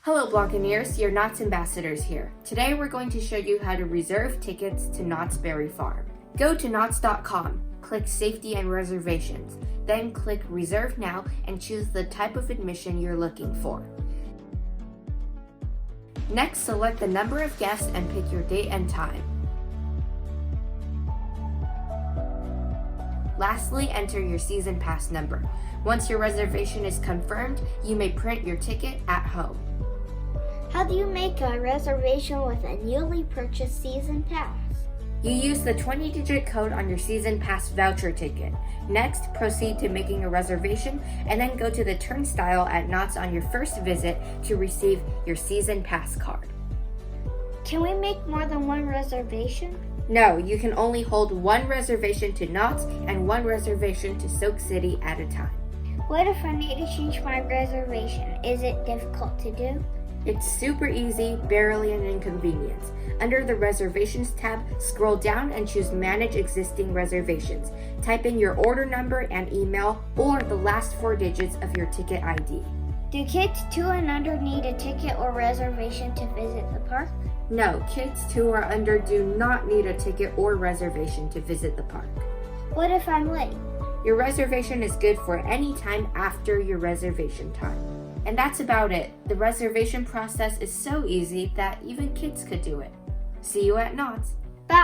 Hello Buccaneers, your Knott's ambassadors here. Today we're going to show you how to reserve tickets to Knott's Berry Farm. Go to knotts.com, click Safety and Reservations, then click Reserve Now and choose the type of admission you're looking for. Next, select the number of guests and pick your date and time. Lastly, enter your season pass number. Once your reservation is confirmed, you may print your ticket at home. How do you make a reservation with a newly purchased season pass? You use the 20-digit code on your season pass voucher ticket. Next, proceed to making a reservation and then go to the turnstile at Knott's on your first visit to receive your season pass card. Can we make more than one reservation? No, you can only hold one reservation to Knott's and one reservation to Soak City at a time. What if I need to change my reservation? Is it difficult to do? It's super easy, barely an inconvenience. Under the Reservations tab, scroll down and choose Manage Existing Reservations. Type in your order number and email or the last 4 digits of your ticket ID. Do kids 2 and under need a ticket or reservation to visit the park? No, kids 2 or under do not need a ticket or reservation to visit the park. What if I'm late? Your reservation is good for any time after your reservation time. And that's about it. The reservation process is so easy that even kids could do it. See you at Knott's. Bye!